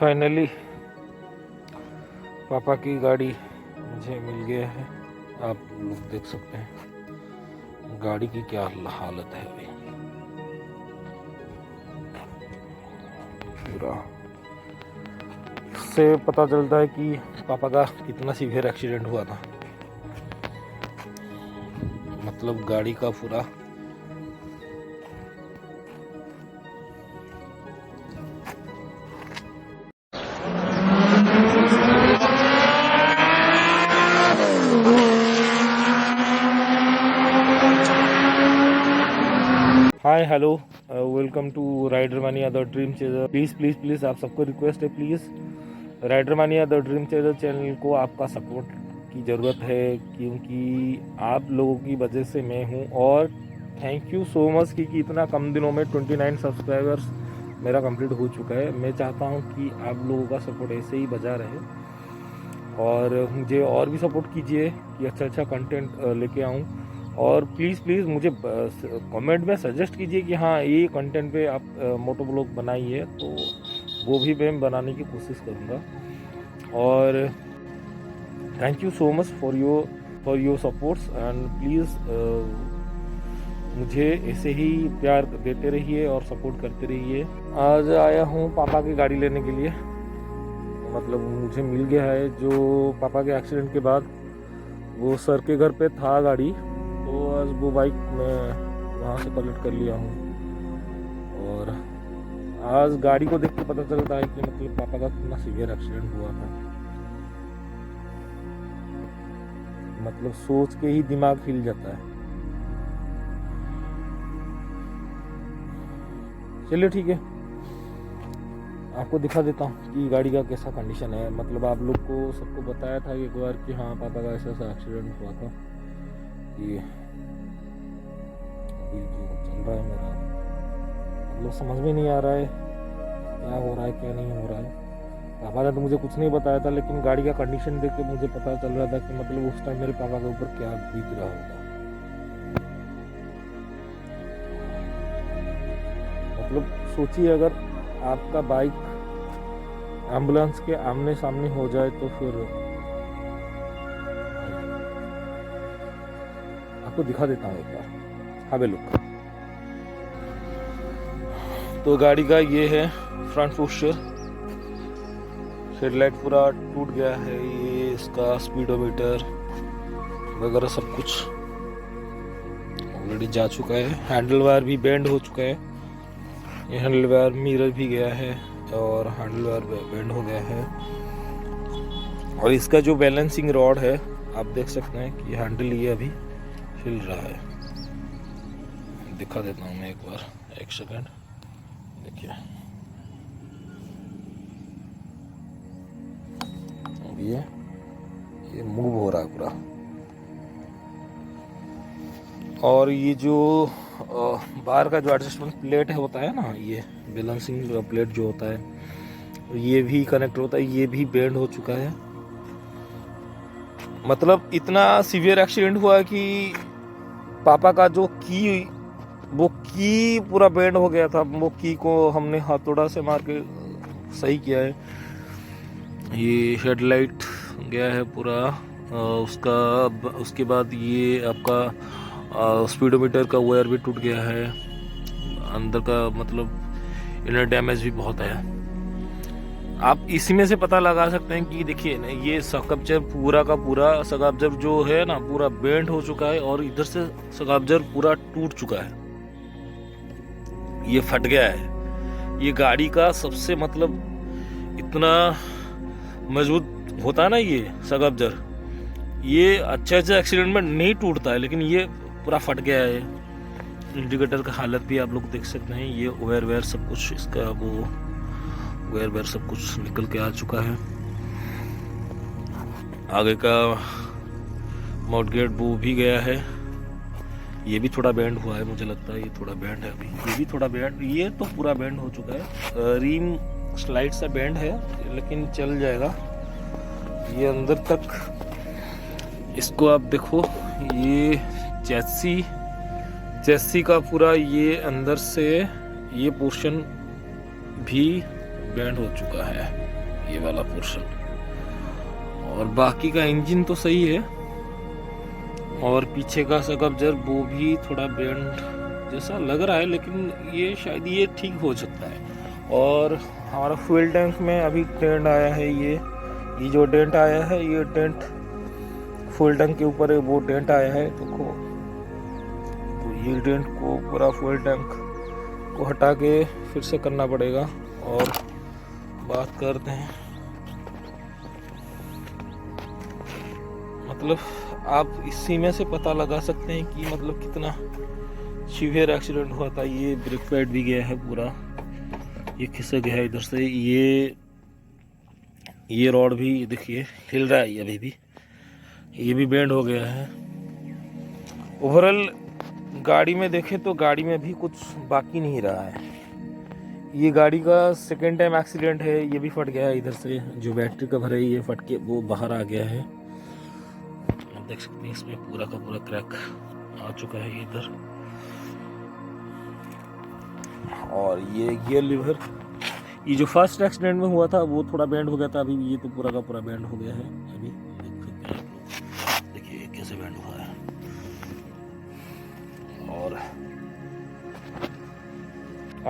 Finally पापा की गाड़ी मुझे मिल गया है। आप लोग देख सकते हैं गाड़ी की क्या हालत है अभी। पूरा इससे पता चलता है कि पापा का कितना सीवियर एक्सीडेंट हुआ था। मतलब गाड़ी का पूरा hi hello welcome to Rider Mania the Dream Chaser. Please आप सबको रिक्वेस्ट है, please Rider Mania the Dream Chaser channel को आपका सपोर्ट की ज़रूरत है, क्योंकि आप लोगों की वजह से मैं हूँ। और थैंक यू सो मच कि इतना कम दिनों में 29 सब्सक्राइबर्स मेरा कंप्लीट हो चुका है। मैं चाहता हूँ कि आप लोगों का सपोर्ट ऐसे ही बजा रहे और मुझे और भी सपोर्ट कीजिए कि अच्छा कंटेंट लेके आऊँ। और प्लीज़ मुझे कमेंट में सजेस्ट कीजिए कि हाँ ये कंटेंट पे आप मोटो ब्लॉग बनाइए, तो वो भी मैं बनाने की कोशिश करूँगा। और thank you so much for your supports and please मुझे ऐसे ही प्यार देते रहिए और सपोर्ट करते रहिए। आज आया हूँ पापा की गाड़ी लेने के लिए। मतलब मुझे मिल गया है, जो पापा के एक्सीडेंट के बाद वो सर के घर पे था गाड़ी, तो आज वो बाइक मैं वहाँ से कलेक्ट कर लिया हूँ। और आज गाड़ी को देख के पता चलता है कि मतलब पापा का कितना सीवियर एक्सीडेंट हुआ था। मतलब सोच के ही दिमाग हिल जाता है। चलिए ठीक है, आपको दिखा देता हूँ कि गाड़ी का कैसा कंडीशन है। मतलब आप लोग को सबको बताया था एक बार कि हाँ पापा का ऐसा एक्सीडेंट हुआ था। ये अभी जो चल रहा है मेरा, मतलब समझ में नहीं आ रहा है क्या हो रहा है क्या नहीं हो रहा है। पापा ने तो मुझे कुछ नहीं बताया था, लेकिन गाड़ी का कंडीशन देख के मुझे पता चल रहा था कि मतलब उस टाइम मेरे पापा के ऊपर क्या बीत रहा होगा। मतलब सोचिए, अगर आपका बाइक एम्बुलेंस के आमने सामने हो जाए तो फिर आपको दिखा देता हूँ एक बार, हैव अ लुक। तो गाड़ी का ये है फ्रंट पोस्चर। हेडलाइट पूरा टूट गया है, ये इसका स्पीडोमीटर वगैरह सब कुछ ऑलरेडी जा चुका है। हैंडल वायर भी बेंड हो चुका है। ये हैंडल वायर मिरर भी गया है और हैंडल वायर बेंड हो गया है। और इसका जो बैलेंसिंग रॉड है, आप देख सकते हैं कि हैंडल ये अभी हिल रहा है। दिखा देता हूँ मैं एक बार, एक सेकंड। देखिए ये मूव हो रहा है पूरा। और ये जो बाहर का जो एडजस्टमेंट प्लेट है होता है ना, ये बैलेंसिंग प्लेट जो होता है, ये भी कनेक्ट होता है, ये भी बेंड हो चुका है। मतलब इतना सीवियर एक्सीडेंट हुआ कि पापा का जो वो की पूरा बेंड हो गया था। वो की को हमने हथौड़ा से मार के सही किया है। ये हेडलाइट गया है पूरा उसके बाद ये आपका स्पीडोमीटर का वायर भी टूट गया है। अंदर का मतलब इनर डैमेज भी बहुत है। आप इसी में से पता लगा सकते हैं कि देखिए ना, ये सकअब्जर पूरा का पूरा सकअब्जर जो है ना पूरा बेंड हो चुका है और इधर से सकअब्जर पूरा टूट चुका है, ये फट गया है। ये गाड़ी का सबसे मतलब इतना मजबूत होता है ना ये सकअब्जर, ये अच्छे एक्सीडेंट में नहीं टूटता है, लेकिन ये पूरा फट गया है। इंडिकेटर का हालत भी आप लोग देख सकते हैं। ये वायर सब कुछ, इसका वो वायर सब कुछ निकल के आ चुका है। आगे का मॉडगेट वो भी गया है, ये भी थोड़ा बेंड हुआ है, मुझे लगता है ये थोड़ा बेंड है अभी। ये भी थोड़ा बेंड, ये तो पूरा बेंड हो चुका है। रिम स्लाइड से बेंड है, लेकिन चल जाएगा। ये अंदर तक इसको आप देखो, ये चेसी का पूरा ये अंदर से ये पोर्शन भी बेंड हो चुका है। ये वाला पोर्शन, और बाकी का इंजन तो सही है, और पीछे का सकब्जर वो भी थोड़ा बेंड जैसा लग रहा है, लेकिन ये शायद ये ठीक हो सकता है। और हमारा फ्यूल टैंक में अभी डेंट आया है, ये जो डेंट आया है, ये डेंट फ्यूल टैंक के ऊपर वो डेंट आया है, देखो। तो ये डेंट को पूरा फ्यूल टैंक को हटा के फिर से करना पड़ेगा। और बात करते हैं, मतलब आप इसी में से पता लगा सकते हैं कि मतलब कितना सीवियर एक्सीडेंट हुआ था। ये ब्रेक पैड भी गया है पूरा, ये खिसक गया है इधर से, ये रॉड भी देखिए हिल रहा है अभी भी, ये भी बेंड हो गया है। ओवरऑल गाड़ी में देखें तो गाड़ी में भी कुछ बाकी नहीं रहा है। ये गाड़ी का सेकेंड टाइम एक्सीडेंट है, ये भी फट गया है इधर से, जो बैटरी कवर है ये फट के वो बाहर आ गया है। आप देख सकते हैं इसमें पूरा का पूरा क्रैक आ चुका है इधर। और ये गियर लीवर, ये जो फर्स्ट एक्सीडेंट में हुआ था वो थोड़ा बेंड हो गया था, अभी ये तो पूरा का पूरा बेंड हो गया है। अभी देख सकते हैं आप लोग, देखिए कैसे बेंड हुआ है। और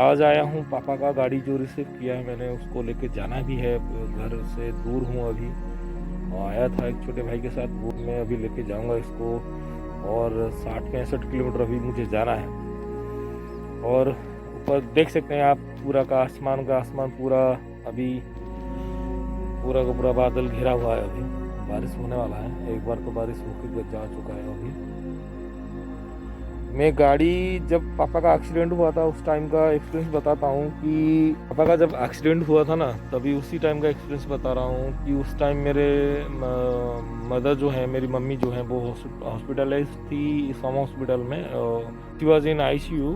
आज आया हूँ, पापा का गाड़ी जो रिसीव किया है मैंने, उसको लेके जाना भी है, घर से दूर हूँ अभी। और आया था एक छोटे भाई के साथ, वो मैं अभी लेके जाऊँगा इसको। और 60-65 किलोमीटर अभी मुझे जाना है। और ऊपर देख सकते हैं आप पूरा का आसमान पूरा अभी पूरा का पूरा बादल घिरा हुआ है। अभी बारिश होने वाला है, एक बार तो बारिश होकर जा चुका है। अभी मैं गाड़ी, जब पापा का एक्सीडेंट हुआ था उस टाइम का एक्सपीरियंस बताता हूँ कि पापा का जब एक्सीडेंट हुआ था ना, तभी उसी टाइम का एक्सपीरियंस बता रहा हूँ कि उस टाइम मेरे मदर जो है, मेरी मम्मी जो है, वो हॉस्पिटलाइज थी सोमा हॉस्पिटल में। She was in ICU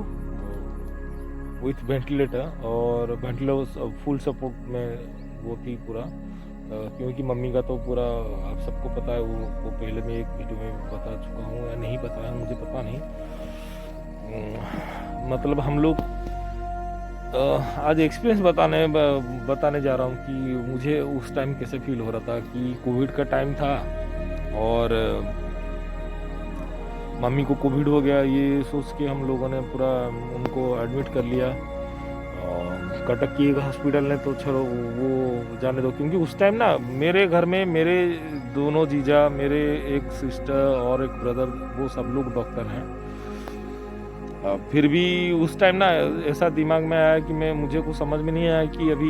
with ventilator, और वेंटिलेटर फुल सपोर्ट में वो थी पूरा। क्योंकि मम्मी का तो पूरा आप सबको पता है, वो पहले मैं एक वीडियो में बता चुका हूँ, या नहीं बताया मुझे पता नहीं। मतलब हम लोग आज एक्सपीरियंस बताने जा रहा हूँ कि मुझे उस टाइम कैसे फील हो रहा था कि कोविड का टाइम था, और मम्मी को कोविड हो गया, ये सोच के हम लोगों ने पूरा उनको एडमिट कर लिया। कटक की एक हॉस्पिटल ने तो चलो वो जाने दो, क्योंकि उस टाइम ना मेरे घर में मेरे दोनों जीजा, मेरे एक सिस्टर और एक ब्रदर, वो सब लोग डॉक्टर हैं। फिर भी उस टाइम ना ऐसा दिमाग में आया कि मुझे कुछ समझ में नहीं आया कि अभी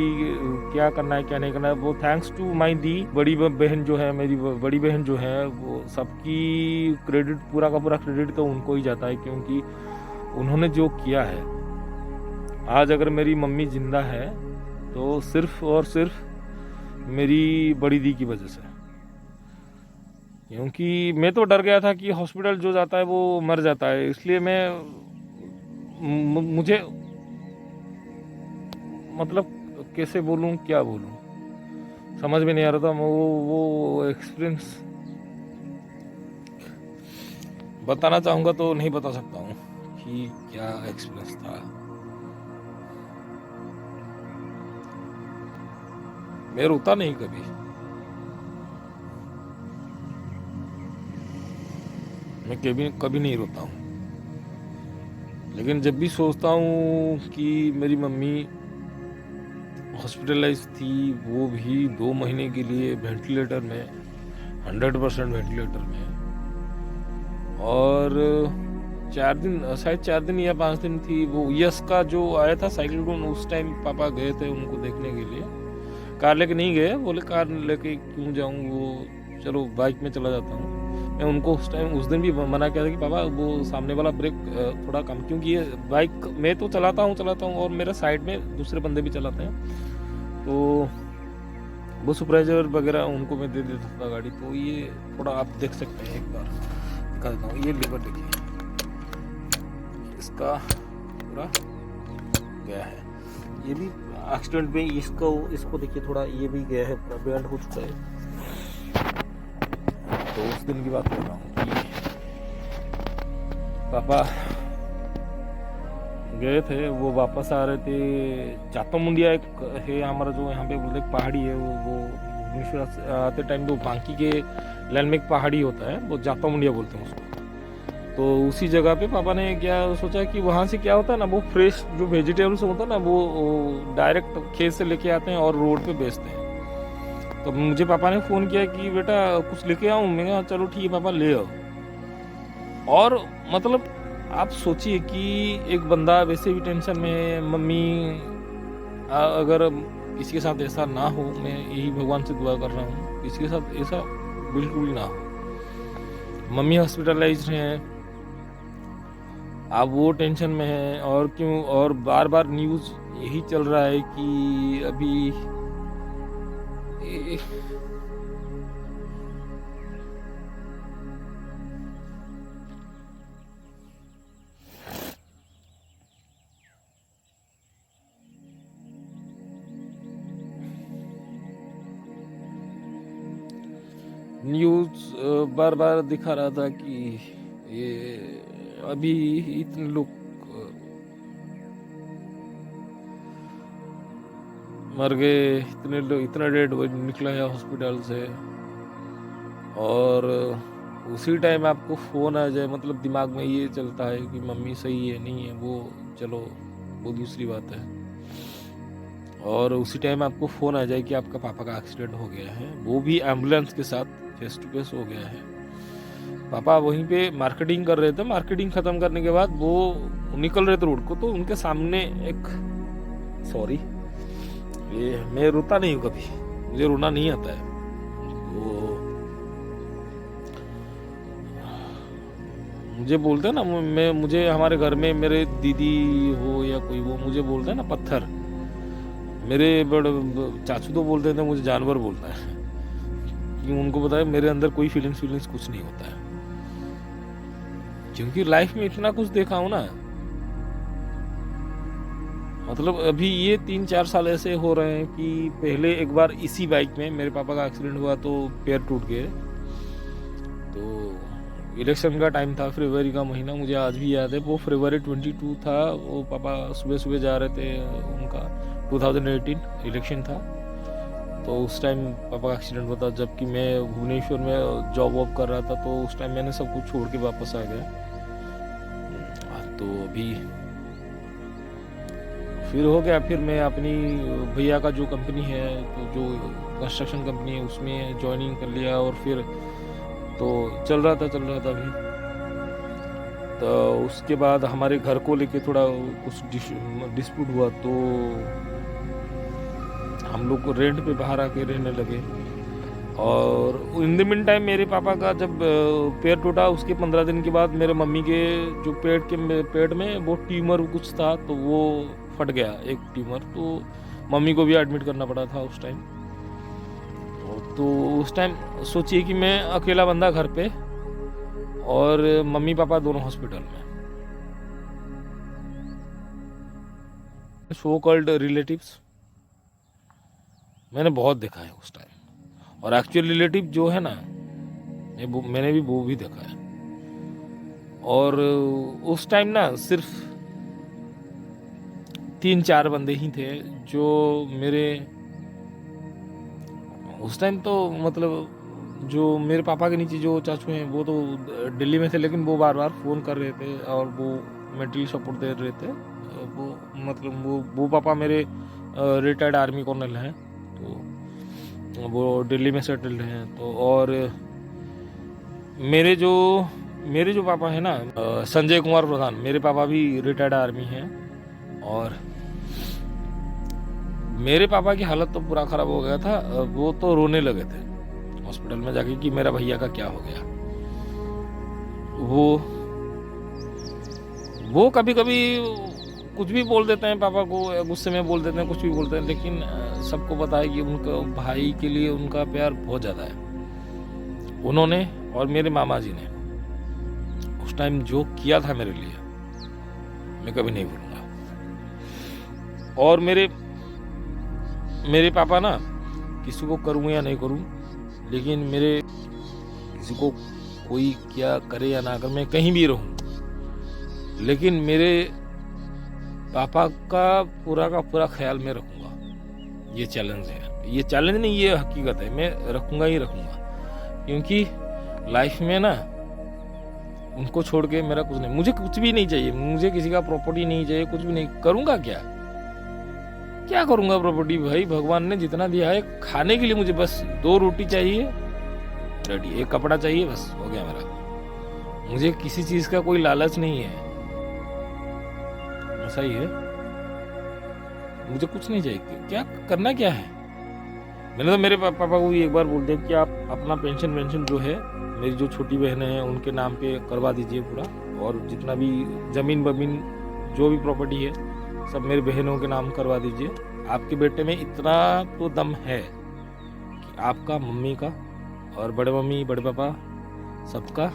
क्या करना है क्या नहीं करना है। वो थैंक्स टू माई दी, बड़ी बहन जो है, मेरी बड़ी बहन जो है, वो सबकी क्रेडिट, पूरा का पूरा क्रेडिट तो उनको ही जाता है, क्योंकि उन्होंने जो किया है। आज अगर मेरी मम्मी जिंदा है तो सिर्फ और सिर्फ मेरी बड़ी दी की वजह से, क्योंकि मैं तो डर गया था कि हॉस्पिटल जो जाता है वो मर जाता है। इसलिए मुझे मतलब कैसे बोलूं, क्या बोलूं, समझ में नहीं आ रहा था। वो एक्सपीरियंस बताना चाहूँगा तो नहीं बता सकता हूँ कि क्या एक्सपीरियंस था। मैं रोता नहीं कभी, मैं कभी नहीं रोता हूँ, लेकिन जब भी सोचता हूँ कि मेरी मम्मी हॉस्पिटलाइज थी, वो भी 2 महीने के लिए वेंटिलेटर में, 100% वेंटिलेटर में, और 4 दिन, शायद 4 दिन या 5 दिन थी। वो यस का जो आया था साइक्लोन, उस टाइम पापा गए थे उनको देखने के लिए। कार लेके नहीं गए, बोले कार लेके क्यों जाऊँ, वो चलो बाइक में चला जाता हूँ। मैं उनको उस दिन भी मना किया था कि पापा वो सामने वाला ब्रेक थोड़ा कम, क्योंकि ये बाइक मैं तो चलाता हूँ और मेरे साइड में दूसरे बंदे भी चलाते हैं, तो वो सुपरवाइजर वगैरह उनको मैं दे देता था गाड़ी। तो ये थोड़ा आप देख सकते हैं, एक बार दिखा देता हूँ। ये लीवर देखिए, इसका पूरा गया है। ये भी एक्सीडेंट में इसको देखिए, थोड़ा ये भी गया है, पूरा बेंड हो चुका है। तो उस दिन की बात कर रहा हूँ कि पापा गए थे, वो वापस आ रहे थे। चातो मुंडिया एक है हमारा, जो यहाँ पे बोलते पहाड़ी है, वो भुवनेश्वर आते टाइम वो बांकी के लैंड में एक पहाड़ी होता है, वो जातो मुंडिया बोलते हैं उसको। तो उसी जगह पे पापा ने क्या सोचा कि वहाँ से क्या होता है ना, वो फ्रेश जो वेजिटेबल्स होता है ना, वो डायरेक्ट खेत से लेके आते हैं और रोड पे बेचते हैं। तो मुझे पापा ने फ़ोन किया कि बेटा कुछ लेके आऊँ। मैंने कहा चलो ठीक है पापा, ले आओ। और मतलब आप सोचिए कि एक बंदा वैसे भी टेंशन में है, मम्मी अगर किसी के साथ ऐसा ना हो, मैं यही भगवान से दुआ कर रहा हूँ, किसी के साथ ऐसा बिल्कुल ना हो। मम्मी हॉस्पिटलाइज्ड हैं, आप वो टेंशन में हैं, और क्यों, और बार बार न्यूज़ यही चल रहा है कि अभी न्यूज़ बार बार दिखा रहा था कि ये अभी इतने लोग मर गए, इतने लोग, इतना डेड निकला है हॉस्पिटल से, और उसी टाइम आपको फ़ोन आ जाए, मतलब दिमाग में ये चलता है कि मम्मी सही है नहीं है, वो चलो वो दूसरी बात है, और उसी टाइम आपको फ़ोन आ जाए कि आपका पापा का एक्सीडेंट हो गया है, वो भी एम्बुलेंस के साथ फेस टू फेस हो गया है। पापा वहीं पे मार्केटिंग कर रहे थे, मार्केटिंग ख़त्म करने के बाद वो निकल रहे थे रोड को, तो उनके सामने एक, सॉरी ये मैं रोता नहीं हूँ कभी, मुझे रोना नहीं आता है, वो मुझे बोलते हैं ना, मुझे हमारे घर में मेरे दीदी हो या कोई वो मुझे बोलते हैं ना पत्थर, मेरे बड़े चाचू तो बोलते थे मुझे जानवर बोलता है, कि उनको पता है मेरे अंदर कोई फीलिंग्स कुछ नहीं होता है, क्योंकि लाइफ में इतना कुछ देखा हूं ना। मतलब अभी ये 3-4 साल ऐसे हो रहे हैं कि पहले एक बार इसी बाइक में मेरे पापा का एक्सीडेंट हुआ तो पैर टूट गए। तो इलेक्शन का टाइम था, फरवरी का महीना, मुझे आज भी याद है, वो फरवरी 22 था। वो पापा सुबह सुबह जा रहे थे, उनका 2018 इलेक्शन था, तो उस टाइम पापा का एक्सीडेंट हुआ था, जबकि मैं भुवनेश्वर में जॉब वॉब कर रहा था। तो उस टाइम मैंने सब कुछ छोड़ के वापस आ गया। तो अभी फिर हो गया, फिर मैं अपनी भैया का जो कंपनी है, तो जो कंस्ट्रक्शन कंपनी है उसमें ज्वाइनिंग कर लिया, और फिर तो चल रहा था अभी। तो उसके बाद हमारे घर को लेके थोड़ा कुछ डिस्प्यूट हुआ, तो हम लोग को रेंट पे बाहर आके रहने लगे। और इन द मीन टाइम मेरे पापा का जब पैर टूटा, उसके 15 दिन के बाद मेरे मम्मी के जो पेट में वो ट्यूमर कुछ था, तो वो फट गया एक ट्यूमर, तो मम्मी को भी एडमिट करना पड़ा था उस टाइम। तो उस टाइम सोचिए कि मैं अकेला बंदा घर पे, और मम्मी पापा दोनों हॉस्पिटल में। सो कॉल्ड रिलेटिव्स मैंने बहुत देखा है उस टाइम, और एक्चुअल रिलेटिव जो है ना, मैंने भी वो भी देखा है। और उस टाइम ना सिर्फ 3-4 बंदे ही थे जो मेरे उस टाइम, तो मतलब जो मेरे पापा के नीचे जो चाचू हैं वो तो दिल्ली में थे, लेकिन वो बार बार फ़ोन कर रहे थे और वो मेंटली सपोर्ट दे रहे थे। वो मतलब वो पापा मेरे रिटायर्ड आर्मी कर्नल हैं, तो वो दिल्ली में सेटल्ड हैं। तो और मेरे जो पापा हैं ना, संजय कुमार प्रधान, मेरे पापा भी रिटायर्ड आर्मी हैं। और मेरे पापा की हालत तो पूरा ख़राब हो गया था, वो तो रोने लगे थे हॉस्पिटल में जाके कि मेरा भैया का क्या हो गया। वो कभी कभी कुछ भी बोल देते हैं पापा को, गुस्से में बोल देते हैं, कुछ भी बोलते हैं, लेकिन सबको पता है कि उनका भाई के लिए उनका प्यार बहुत ज़्यादा है। उन्होंने और मेरे मामा जी ने उस टाइम जो किया था मेरे लिए, मैं कभी नहीं भूलूंगा। और मेरे पापा ना, किसी को करूँ या नहीं करूँ, लेकिन मेरे किसी को कोई क्या करे या ना करे, मैं कहीं भी रहूँ, लेकिन मेरे पापा का पूरा ख्याल मैं रखूँगा। ये चैलेंज है, ये चैलेंज नहीं, ये हकीकत है, मैं रखूँगा ही रखूँगा। क्योंकि लाइफ में ना उनको छोड़ के मेरा कुछ नहीं, मुझे कुछ भी नहीं चाहिए, मुझे किसी का प्रॉपर्टी नहीं चाहिए, कुछ भी नहीं। करूँगा क्या करूँगा प्रॉपर्टी? भाई भगवान ने जितना दिया है खाने के लिए मुझे बस 2 रोटी चाहिए, रेडी, 1 कपड़ा चाहिए, बस हो गया मेरा। मुझे किसी चीज़ का कोई लालच नहीं है, ऐसा ही है। मुझे कुछ नहीं चाहिए, क्या करना क्या है। मैंने तो मेरे पापा को भी एक बार बोल दिया कि आप अपना पेंशन जो है, मेरी जो छोटी बहनें हैं उनके नाम पे करवा दीजिए पूरा, और जितना भी ज़मीन बमीन जो भी प्रॉपर्टी है सब मेरी बहनों के नाम करवा दीजिए। आपके बेटे में इतना तो दम है कि आपका, मम्मी का और बड़े मम्मी बड़े पापा सबका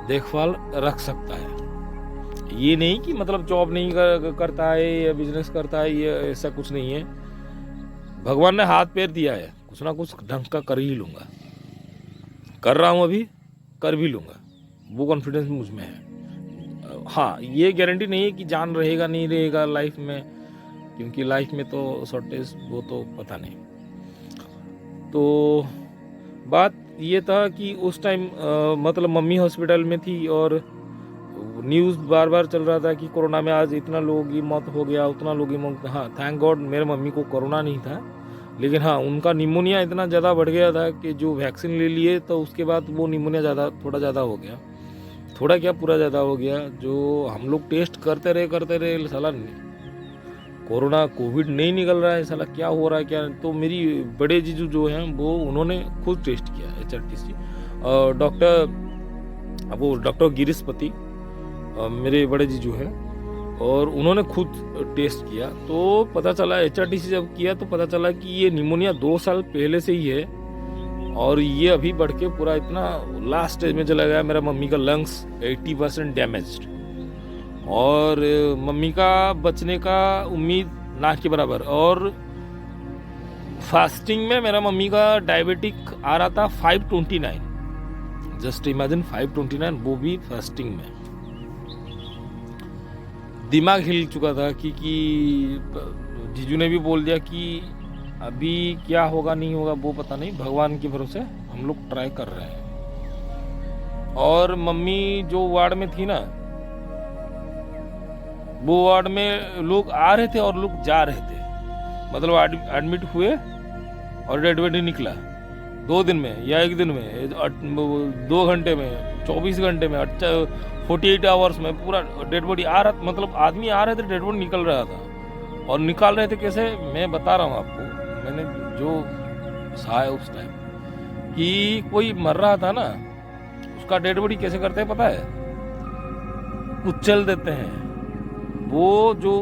देखभाल रख सकता है। ये नहीं कि मतलब जॉब नहीं करता है या बिजनेस करता है, ये ऐसा कुछ नहीं है। भगवान ने हाथ पैर दिया है, कुछ ना कुछ ढंग का कर ही लूँगा, कर रहा हूँ अभी, कर भी लूँगा, वो कॉन्फिडेंस मुझ में है। हाँ, ये गारंटी नहीं है कि जान रहेगा नहीं रहेगा लाइफ में, क्योंकि लाइफ में तो शॉर्टेज वो तो पता नहीं। तो बात ये था कि उस टाइम मतलब मम्मी हॉस्पिटल में थी और न्यूज़ बार बार चल रहा था कि कोरोना में आज इतना लोगों की मौत हो गया, उतना लोगों की मौत। हाँ, थैंक गॉड मेरे मम्मी को कोरोना नहीं था, लेकिन हाँ उनका निमोनिया इतना ज़्यादा बढ़ गया था कि जो वैक्सीन ले लिए तो उसके बाद वो निमोनिया थोड़ा ज़्यादा हो गया, थोड़ा क्या पूरा ज़्यादा हो गया। जो हम लोग टेस्ट करते रहे साला कोरोना कोविड नहीं निकल रहा है, साला क्या हो रहा है क्या। तो मेरी बड़े जीजू जो हैं वो उन्होंने खुद टेस्ट किया HRTC, डॉक्टर गिरीशपति मेरे बड़े जीजू हैं, और उन्होंने खुद टेस्ट किया तो पता चला, HRTC जब किया तो पता चला कि ये निमोनिया 2 साल पहले से ही है, और ये अभी बढ़ के पूरा इतना लास्ट स्टेज में चला गया। मेरा मम्मी का लंग्स 80% डैमेज्ड, और मम्मी का बचने का उम्मीद ना के बराबर। और फास्टिंग में मेरा मम्मी का डायबिटिक आ रहा था 529, जस्ट इमेजिन 529, वो भी फास्टिंग में। दिमाग हिल चुका था कि जीजू ने भी बोल दिया कि अभी क्या होगा नहीं होगा वो पता नहीं, भगवान के भरोसे हम लोग ट्राई कर रहे हैं। और मम्मी जो वार्ड में थी ना, वो वार्ड में लोग आ रहे थे और लोग जा रहे थे, मतलब एडमिट हुए और डेड बॉडी निकला 2 दिन में या 1 दिन में, 2 घंटे में, 24 घंटे में, 48 आवर्स में पूरा डेड बॉडी आ रहा, मतलब आदमी आ रहे थे, डेड बॉडी निकल रहा था। और निकाल रहे थे कैसे, मैं बता रहा हूँ आपको, मैंने जो सहा है उस टाइम, कि कोई मर रहा था ना, उसका डेड बॉडी कैसे करते हैं पता है, कुचल देते हैं। वो जो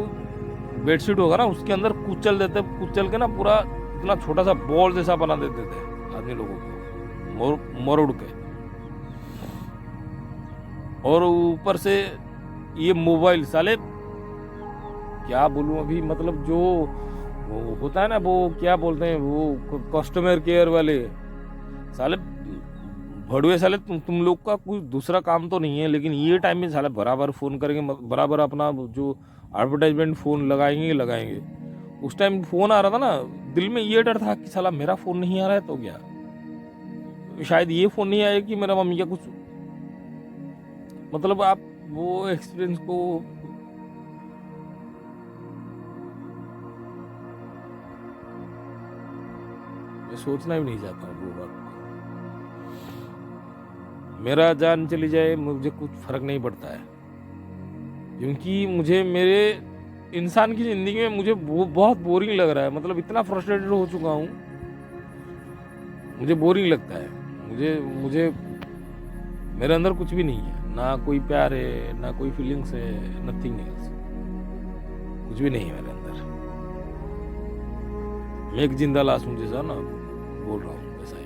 बेडशीट होगा ना उसके अंदर कुचल देते, कुचल के ना पूरा इतना छोटा सा बॉल जैसा बना देते थे आदमी लोगों को, मरोड़ के। और ऊपर से ये मोबाइल, साले क्या बोलूं अभी, मतलब जो वो होता है ना, वो क्या बोलते हैं, वो कस्टमर केयर वाले साले भड़ुए साले, तुम लोग का कोई दूसरा काम तो नहीं है, लेकिन ये टाइम में साले बराबर फ़ोन करेंगे, बराबर अपना जो एडवर्टाइजमेंट फ़ोन लगाएंगे। उस टाइम फ़ोन आ रहा था ना, दिल में ये डर था कि साला मेरा फ़ोन नहीं आ रहा है तो क्या, शायद ये फ़ोन नहीं आया कि मेरा मम्मी का कुछ, मतलब आप वो एक्सपीरियंस को मैं सोचना भी नहीं चाहता हूँ वो बात। मेरा जान चली जाए मुझे कुछ फर्क नहीं पड़ता है, क्योंकि मुझे मेरे इंसान की ज़िंदगी में मुझे बहुत बोरिंग लग रहा है, मतलब इतना फ्रस्ट्रेटेड हो चुका हूँ, मुझे बोरिंग लगता है। मुझे मेरे अंदर कुछ भी नहीं है, ना कोई प्यार है, ना कोई फीलिंग्स है, नथिंग एल्स, कुछ भी नहीं है मेरे अंदर। मैं एक जिंदा लाश हूँ जैसा ना बोल रहा हूँ, वैसा ही।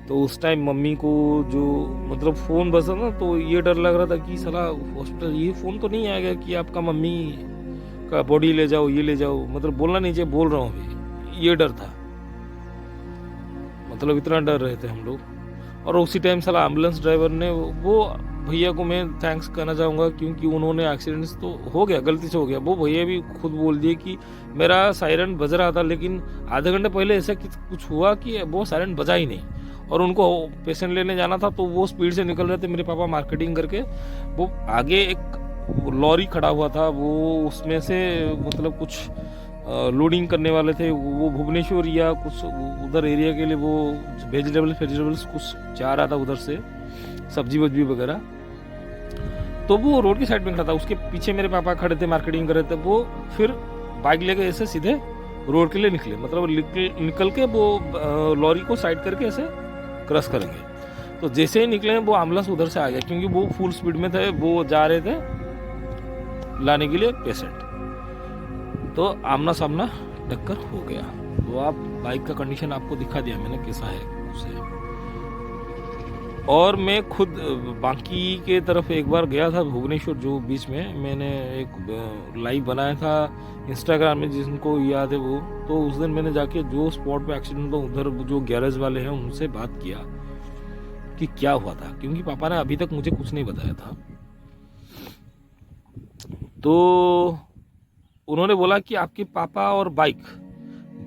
तो उस टाइम मम्मी को जो मतलब फ़ोन बजा ना, तो ये डर लग रहा था कि साला हॉस्पिटल ये फ़ोन तो नहीं आएगा कि आपका मम्मी का बॉडी ले जाओ, ये ले जाओ, मतलब बोलना नहीं चाहिए, बोल रहा हूँ अभी, ये डर था, मतलब इतना डर रहे थे हम लोग। और उसी टाइम साला एम्बुलेंस ड्राइवर ने वो भैया को मैं थैंक्स करना चाहूँगा, क्योंकि उन्होंने एक्सीडेंट्स तो हो गया, गलती से हो गया, वो भैया भी खुद बोल दिए कि मेरा सायरन बज रहा था, लेकिन आधे घंटे पहले ऐसा कुछ हुआ कि वो सायरन बजा ही नहीं, और उनको पेशेंट लेने जाना था तो वो स्पीड से निकल रहे थे। मेरे पापा मार्केटिंग करके, वो आगे एक लॉरी खड़ा हुआ था, वो उसमें से मतलब कुछ लोडिंग करने वाले थे, वो भुवनेश्वर या कुछ उधर एरिया के लिए वो वेजिटेबल्स कुछ जा रहा था उधर से, सब्जी वब्जी वगैरह। तो वो रोड की साइड में खड़ा था, उसके पीछे मेरे पापा खड़े थे, मार्केटिंग कर रहे थे। वो फिर बाइक लेके ऐसे सीधे रोड के लिए निकले, मतलब निकल के वो लॉरी को साइड करके ऐसे क्रॉस करेंगे। तो जैसे ही निकले वो एम्बुलेंस उधर से आ गया, क्योंकि वो फुल स्पीड में थे, वो जा रहे थे लाने के लिए पेशेंट। तो आमना सामना टक्कर हो गया। तो आप बाइक का कंडीशन आपको दिखा दिया मैंने कैसा है उसे। और मैं खुद बांकी के तरफ एक बार गया था, भुवनेश्वर, जो बीच में मैंने एक लाइव बनाया था इंस्टाग्राम में, जिनको याद है वो। तो उस दिन मैंने जाके जो स्पॉट पे एक्सीडेंट हुआ उधर जो गैरेज वाले हैं उनसे बात किया कि क्या हुआ था, क्योंकि पापा ने अभी तक मुझे कुछ नहीं बताया था। तो उन्होंने बोला कि आपके पापा और बाइक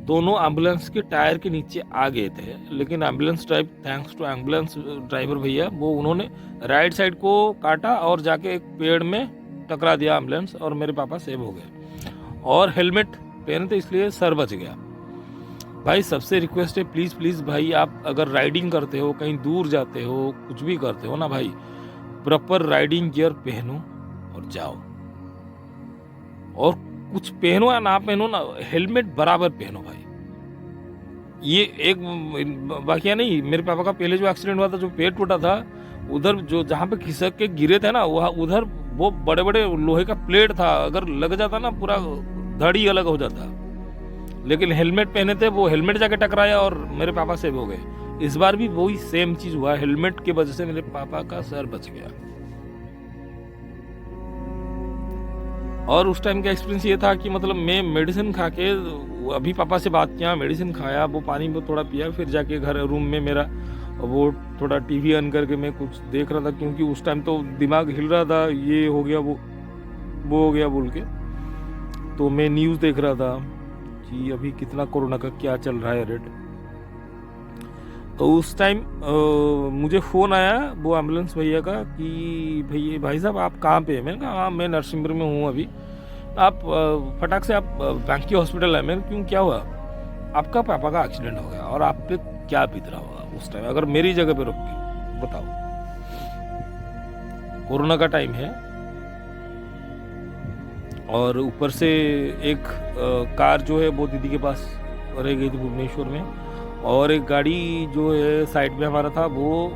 दोनों एम्बुलेंस के टायर के नीचे आ गए थे, लेकिन ambulance thanks to ambulance driver भैया, वो उन्होंने राइट साइड को काटा और जाके एक पेड़ में टकरा दिया एम्बुलेंस, और मेरे पापा सेव हो गए। और हेलमेट पहने थे इसलिए सर बच गया। भाई सबसे रिक्वेस्ट है, प्लीज़ प्लीज़ भाई, आप अगर राइडिंग करते हो, कहीं दूर जाते हो, कुछ भी करते हो ना भाई, प्रॉपर राइडिंग गियर पहनो और जाओ। और कुछ पहनो या ना पहनो ना, हेलमेट बराबर पहनो भाई। ये एक वाकया नहीं, मेरे पापा का पहले जो एक्सीडेंट हुआ था, जो पैर टूटा था, उधर जो जहाँ पे खिसक के गिरे थे ना, वहाँ उधर वो बड़े बड़े लोहे का प्लेट था, अगर लग जाता ना पूरा धड़ ही अलग हो जाता। लेकिन हेलमेट पहने थे, वो हेलमेट जाके टकराया और मेरे पापा सेव हो गए। इस बार भी वही सेम चीज हुआ, हेलमेट की वजह से मेरे पापा का सर बच गया। और उस टाइम का एक्सपीरियंस ये था कि मतलब मैं मेडिसिन खा के, अभी पापा से बात किया, मेडिसिन खाया, वो पानी में थोड़ा पिया, फिर जाके घर रूम में मेरा वो थोड़ा टीवी ऑन करके मैं कुछ देख रहा था, क्योंकि उस टाइम तो दिमाग हिल रहा था, ये हो गया वो हो गया बोल के। तो मैं न्यूज़ देख रहा था कि अभी कितना कोरोना का क्या चल रहा है रेट। तो उस टाइम मुझे फ़ोन आया वो एम्बुलेंस भैया का कि भाई साहब आप कहाँ पे हैं? मैंने कहा हाँ मैं नरसिंहपुर में हूँ अभी। आप फटाक से आप बांकी हॉस्पिटल आए। मैंने क्यों, क्या हुआ? आपका पापा का एक्सीडेंट हो गया। और आप पे क्या बीत रहा होगा उस टाइम, अगर मेरी जगह पे रुक के बताओ। कोरोना का टाइम है और ऊपर से एक कार जो है वो दीदी के पास रह गई थी भुवनेश्वर में, और एक गाड़ी जो है साइड में हमारा था, वो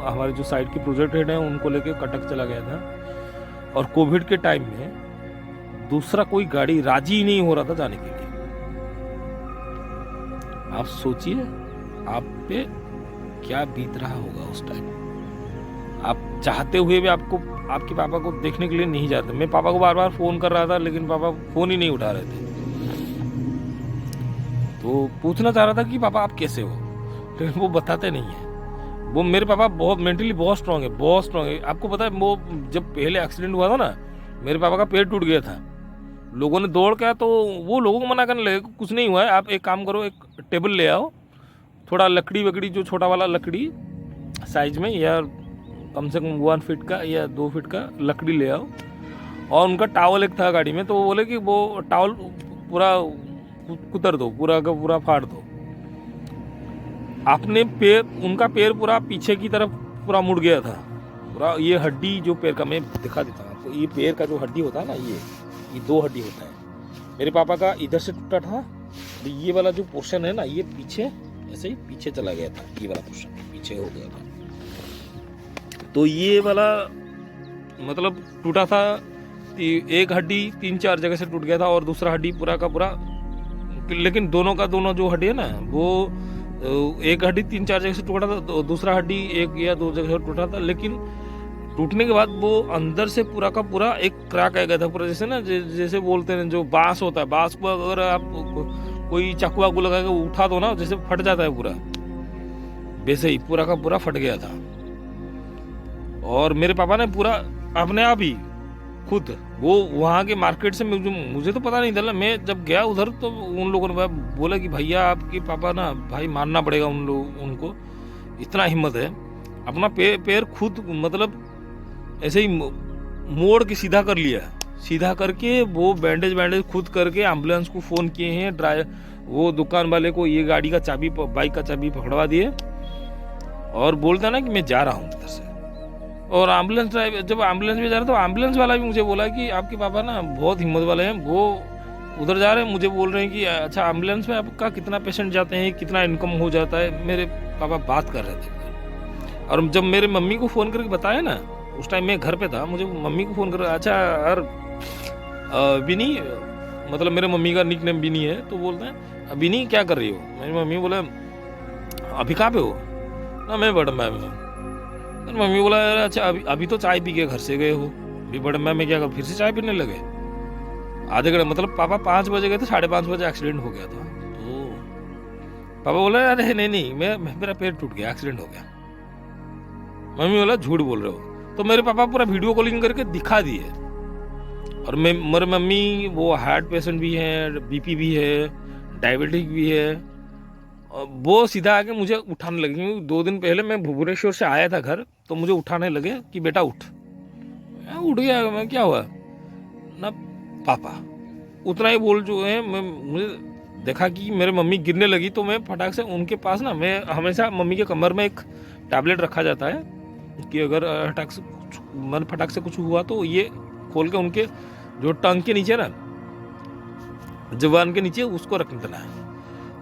हमारे जो साइड के प्रोजेक्ट हेड हैं उनको लेके कटक चला गया था। और कोविड के टाइम में दूसरा कोई गाड़ी राजी ही नहीं हो रहा था जाने के लिए। आप सोचिए आप पे क्या बीत रहा होगा उस टाइम। आप चाहते हुए भी आपके पापा को देखने के लिए नहीं जाते। मैं पापा को बार बार फोन कर रहा था, लेकिन पापा फोन ही नहीं उठा रहे थे। तो पूछना चाह रहा था कि पापा आप कैसे हो, लेकिन वो बताते नहीं है। वो मेरे पापा बहुत मेंटली बहुत स्ट्रांग है। आपको पता है, वो जब पहले एक्सीडेंट हुआ था ना, मेरे पापा का पेट टूट गया था। लोगों ने दौड़ के, तो वो लोगों को मना करने लगे, कुछ नहीं हुआ है, आप एक काम करो, एक टेबल ले आओ, थोड़ा लकड़ी वकड़ी, जो छोटा वाला लकड़ी साइज में, या कम से कम 1 फीट का या 2 फीट का लकड़ी ले आओ। और उनका टावल एक था गाड़ी में, तो वो बोले कि वो टावल पूरा कुतर दो, पूरा का पूरा फाड़ दो। आपने उनका पैर पूरा पीछे की तरफ पूरा मुड़ गया था पूरा। ये हड्डी जो पैर का, मैं दिखा देता हूँ आपको, ये पैर का जो हड्डी होता है ना, ये 2 हड्डी होता है। मेरे पापा का इधर से टूटा था, ये वाला जो पोर्शन है ना, ये पीछे ऐसे ही पीछे चला गया था, ये वाला पोर्शन पीछे हो गया था। तो ये वाला मतलब टूटा था, एक हड्डी 3-4 जगह से टूट गया था, और दूसरा हड्डी पूरा का पूरा, लेकिन दोनों जो हड्डी है ना, वो एक हड्डी 3-4 जगह से टूटा था, दूसरा हड्डी 1 या 2 जगह से टूटा था। लेकिन टूटने के बाद वो अंदर से पूरा का पूरा एक क्रैक आ गया था पूरा, जैसे ना जैसे बोलते हैं जो बांस होता है, बांस को अगर आप कोई चाकू वाकू लगा के उठा दो ना, जैसे फट जाता है पूरा, वैसे ही पूरा का पूरा फट गया था। और मेरे पापा ने पूरा अपने आप ही खुद वो वहाँ के मार्केट से मुझे तो पता नहीं था। मैं जब गया उधर तो उन लोगों ने बोला कि भैया आपके पापा ना भाई मानना पड़ेगा उनको इतना हिम्मत है, अपना पैर खुद मतलब ऐसे ही मोड़ के सीधा कर लिया, सीधा करके वो बैंडेज खुद करके एम्बुलेंस को फ़ोन किए हैं, वो दुकान वाले को ये गाड़ी का चाबी बाइक का चाबी पकड़वा दिए और बोलता ना कि मैं जा रहा हूँ उधर से। और एम्बुलेंस ड्राइवर जब एम्बुलेंस में जा रहा तो एम्बुलेंस वाला भी मुझे बोला कि आपके पापा ना बहुत हिम्मत वाले हैं, वो उधर जा रहे हैं, मुझे बोल रहे हैं कि अच्छा एम्बुलेंस में आपका कितना पेशेंट जाते हैं, कितना इनकम हो जाता है। मेरे पापा बात कर रहे थे और जब मेरे मम्मी को फ़ोन करके बताया ना, उस टाइम मैं घर पे था, मुझे मम्मी को फ़ोन कर, अच्छा यार बिनी, मतलब मेरे मम्मी का निक नेम बिनी है, तो बोलते हैं बिनी क्या कर रही हो। मेरी मम्मी बोला अभी कहाँ पे हो ना, मैं बड़म्बा में हूँ। मम्मी बोला अच्छा अभी तो चाय पी के घर से गए हो, अभी बड़म्बा में क्या कर फिर से चाय पीने लगे। आधे घंटे मतलब पापा 5 बजे गए थे, 5:30 बजे एक्सीडेंट हो गया था। तो पापा बोला अरे नहीं मेरा पैर टूट गया, एक्सीडेंट हो गया। मम्मी बोला झूठ बोल रहे हो। तो मेरे पापा पूरा वीडियो कॉलिंग करके दिखा दिए। और मेरे मम्मी वो हार्ट पेशेंट भी है, बीपी भी है, डायबिटिक भी है। वो सीधा आके मुझे उठाने लगे, क्योंकि 2 दिन पहले मैं भुवनेश्वर से आया था घर, तो मुझे उठाने लगे कि बेटा उठ। उठ गया मैं, क्या हुआ ना पापा, उतना ही बोल जो है। मुझे देखा कि मेरे मम्मी गिरने लगी, तो मैं फटाक से उनके पास ना, मैं हमेशा मम्मी के कमर में एक टैबलेट रखा जाता है कि अगर फटाक से कुछ हुआ तो ये खोल के उनके जो टंग के नीचे ना, जुबान के नीचे उसको रख देना है।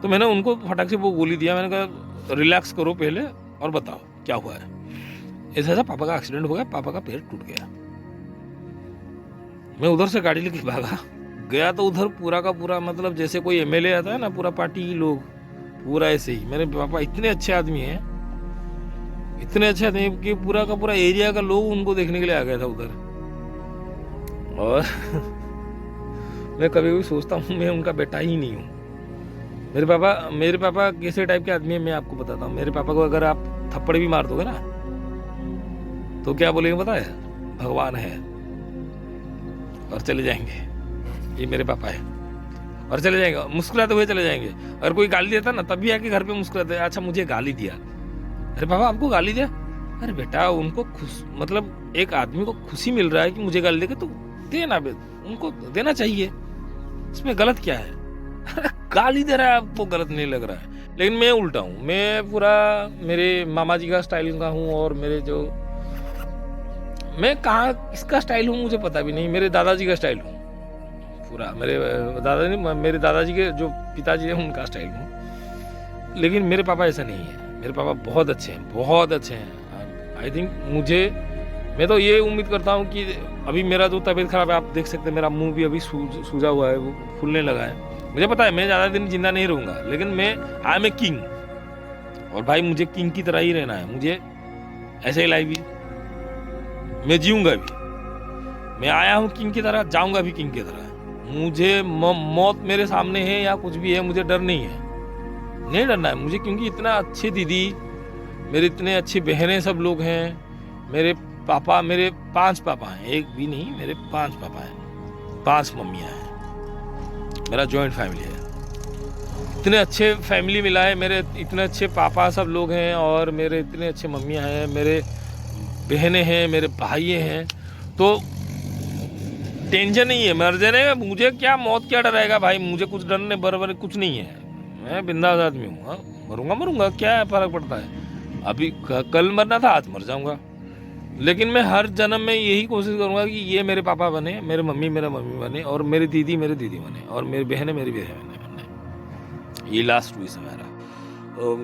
तो मैंने उनको फटाक से वो गोली दिया, मैंने कहा रिलैक्स करो पहले और बताओ क्या हुआ है। ऐसा पापा का एक्सीडेंट हो गया, पापा का पैर टूट गया। मैं उधर से गाड़ी लेके भागा गया, तो उधर पूरा का पूरा मतलब जैसे कोई एमएलए आता है ना, पूरा पार्टी के लोग, पूरा ऐसे ही। मेरे पापा इतने अच्छे आदमी हैं, इतने अच्छे आदमी कि पूरा का पूरा एरिया का लोग उनको देखने के लिए आ गया था उधर। और मैं कभी कभी सोचता हूँ मैं उनका बेटा ही नहीं हूँ। मेरे पापा कैसे टाइप के आदमी है मैं आपको बताता हूँ। मेरे पापा को अगर आप थप्पड़ भी मार दोगे ना, तो क्या बोलेंगे पता है, भगवान है, और चले जाएंगे। ये मेरे पापा है, और चले जाएंगे, मुस्कुराते हुए चले जाएंगे। अगर कोई गाली देता ना, तब भी आके घर पे मुस्कुराते, अच्छा मुझे गाली दिया, अरे पापा आपको गाली दिया, अरे बेटा उनको मतलब एक आदमी को खुशी मिल रहा है कि मुझे गाली देगा, तो देना, उनको देना चाहिए, इसमें गलत क्या है। गाली दे रहा है आपको गलत नहीं लग रहा है। लेकिन मैं उल्टा हूँ, मैं पूरा मेरे मामा जी का स्टाइल का हूँ, और मेरे जो मैं कहाँ किसका स्टाइल हूँ मुझे पता भी नहीं, मेरे दादाजी का स्टाइल हूँ पूरा। मेरे दादाजी के जो पिताजी हैं उनका स्टाइल हूँ। लेकिन मेरे पापा ऐसा नहीं है, मेरे पापा बहुत अच्छे हैं, बहुत अच्छे हैं। आई थिंक मैं तो ये उम्मीद करता हूँ कि अभी मेरा जो तबीयत खराब है, आप देख सकते हैं मेरा मुंह भी अभी सूजा हुआ है, वो फूलने लगा है। मुझे पता है मैं ज़्यादा दिन जिंदा नहीं रहूँगा, लेकिन आई एम ए किंग, और भाई मुझे किंग की तरह ही रहना है। मुझे ऐसे ही लाइफ भी मैं जीऊँगा भी, मैं आया हूँ किंग की तरह, जाऊँगा भी किंग की तरह। मुझे मौत मेरे सामने है या कुछ भी है, मुझे डर नहीं है, नहीं डरना है मुझे, क्योंकि इतना अच्छी दीदी, मेरे इतने अच्छी बहनें सब लोग हैं। मेरे 5 पापा हैं, एक भी नहीं, मेरे 5 पापा हैं, 5 मम्मियाँ हैं, मेरा जॉइंट फैमिली है। इतने अच्छे फैमिली मिला है, मेरे इतने अच्छे पापा सब लोग हैं, और मेरे इतने अच्छे मम्मियाँ हैं, मेरे बहनें हैं, मेरे भाई हैं। तो टेंशन नहीं है मर जाने का, मुझे क्या मौत क्या डराएगा भाई, मुझे कुछ डरने बराबर कुछ नहीं है, मैं बिंदास आदमी हूँ। मरूंगा क्या फर्क पड़ता है, अभी कल मरना था, आज मर जाऊंगा। लेकिन मैं हर जन्म में यही कोशिश करूंगा कि ये मेरे पापा बने, मेरे मम्मी मेरा मम्मी बने, और मेरी दीदी बने, और मेरी बहनें मेरी बहनें बने। ये लास्ट विश है मेरा।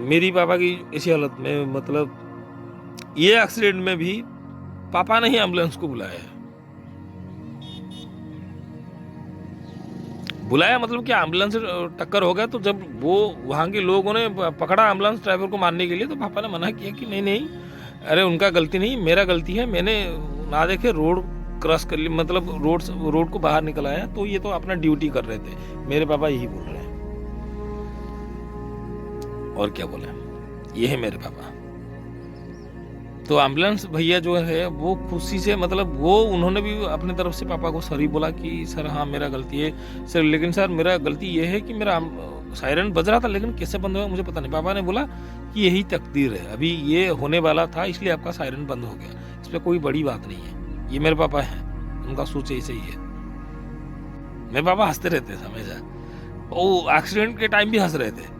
मेरी पापा की इसी हालत में, मतलब ये एक्सीडेंट में भी पापा ने ही एम्बुलेंस को बुलाया, मतलब कि एम्बुलेंस से टक्कर हो गया। तो जब वो वहाँ के लोगों ने पकड़ा एम्बुलेंस ड्राइवर को मारने के लिए, तो पापा ने मना किया कि नहीं, अरे उनका गलती नहीं, मेरा गलती है, मैंने ना देखे रोड क्रॉस कर ली, मतलब रोड को बाहर निकल आया, तो ये तो अपना ड्यूटी कर रहे थे। मेरे पापा यही बोल रहे हैं, और क्या बोले, ये है मेरे पापा। तो एम्बुलेंस भैया जो है वो खुशी से, मतलब वो उन्होंने भी अपने तरफ से पापा को सॉरी बोला कि सर हाँ मेरा गलती है सर, लेकिन सर मेरा गलती ये है कि मेरा सायरन बज रहा था लेकिन कैसे बंद हुआ मुझे पता नहीं। पापा ने बोला कि यही तकदीर है, अभी ये होने वाला था इसलिए आपका सायरन बंद हो गया, इसमें कोई बड़ी बात नहीं है। ये मेरे पापा हैं, उनका सोच ऐसे ही है। मेरे पापा हंसते रहते हैं हमेशा, वो एक्सीडेंट के टाइम भी हंस रहे थे।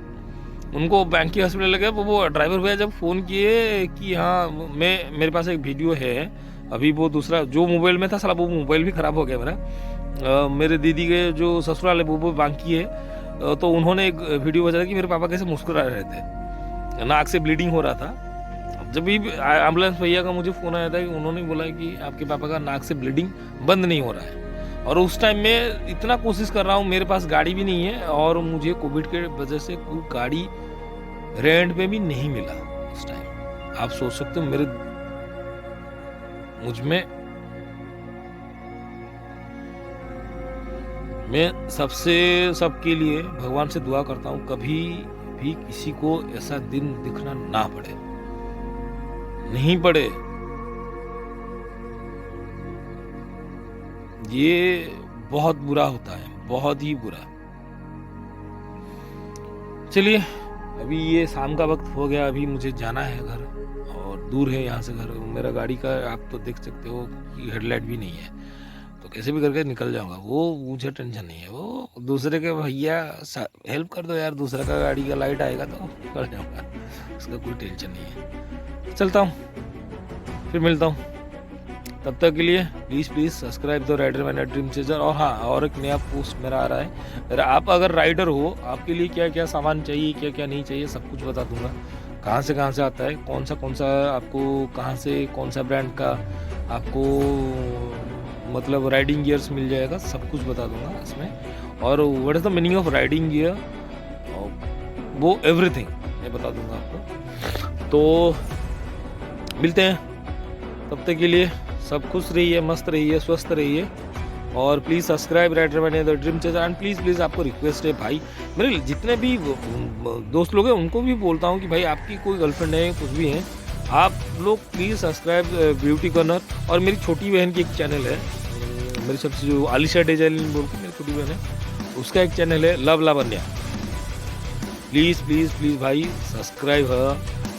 उनको बैंक की हॉस्पिटल लगे, वो ड्राइवर भैया जब फ़ोन किए कि हाँ मेरे पास एक वीडियो है, अभी वो दूसरा जो मोबाइल में था साला वो मोबाइल भी ख़राब हो गया मेरा। मेरे दीदी के जो ससुराल है वो बांकी है, तो उन्होंने एक वीडियो बजाया कि मेरे पापा कैसे मुस्कुरा रहे थे, नाक से ब्लीडिंग हो रहा था। जब भी एम्बुलेंस भैया का मुझे फ़ोन आया था कि उन्होंने बोला कि आपके पापा का नाक से ब्लीडिंग बंद नहीं हो रहा है, और उस टाइम में इतना कोशिश कर रहा हूँ, मेरे पास गाड़ी भी नहीं है और मुझे कोविड के वजह से कोई गाड़ी रेंट पे भी नहीं मिला उस टाइम। आप सोच सकते हो मुझ में मैं सबके लिए भगवान से दुआ करता हूँ कभी भी किसी को ऐसा दिन दिखना ना पड़े, नहीं पड़े। ये बहुत बुरा होता है, बहुत ही बुरा। चलिए अभी ये शाम का वक्त हो गया, अभी मुझे जाना है घर, और दूर है यहाँ से घर। मेरा गाड़ी का आप तो देख सकते हो कि हेडलाइट भी नहीं है, तो कैसे भी करके निकल जाऊंगा। वो मुझे टेंशन नहीं है, वो दूसरे के भैया हेल्प कर दो यार, दूसरे का गाड़ी का लाइट आएगा तो निकल जाऊंगा, उसका कोई टेंशन नहीं है। चलता हूँ, फिर मिलता हूँ, तब तक के लिए please subscribe the Rider Man Dream Chaser. और हाँ, और एक नया पोस्ट मेरा आ रहा है, आप अगर राइडर हो, आपके लिए क्या क्या सामान चाहिए, क्या क्या नहीं चाहिए, सब कुछ बता दूंगा। कहाँ से आता है, कौन सा आपको, कहाँ से कौन सा ब्रांड का आपको मतलब राइडिंग गियर्स मिल जाएगा, सब कुछ बता दूंगा इसमें। और what is the meaning of riding gear, वो एवरीथिंग मैं बता दूंगा आपको। तो मिलते हैं, तब तक के लिए सब खुश रहिए, मस्त रहिए, स्वस्थ रहिए, और please subscribe Rider Man the Dream Chaser. And please आपको रिक्वेस्ट है भाई, मेरे जितने भी दोस्त लोग हैं उनको भी बोलता हूँ कि भाई आपकी कोई गर्लफ्रेंड है, कुछ भी है, आप लोग प्लीज़ सब्सक्राइब ब्यूटी कॉर्नर। और मेरी छोटी बहन की एक चैनल है, मेरी सबसे जो आलिशा डिजाइन बोल के मेरी छोटी बहन है, उसका एक चैनल है लव लावण्या। प्लीज़ भाई सब्सक्राइब है,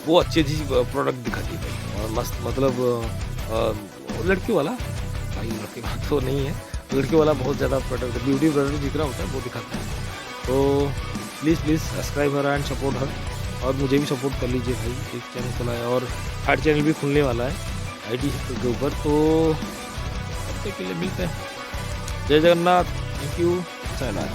वो अच्छी प्रोडक्ट दिखाती है भाई, और मस्त मतलब लड़की वाला भाई, लड़की वाला तो नहीं है, लड़की वाला बहुत ज़्यादा प्रोडक्ट, ब्यूटी प्रोडक्ट जितना होता है वो दिखाता है। तो please subscribe her and support her, और मुझे भी सपोर्ट कर लीजिए भाई। एक चैनल खुला है और थर्ड चैनल भी खुलने वाला है IT के ऊपर। तो तब तक के लिए मिलते हैं, जय जगन्नाथ, थैंक यू, साइना।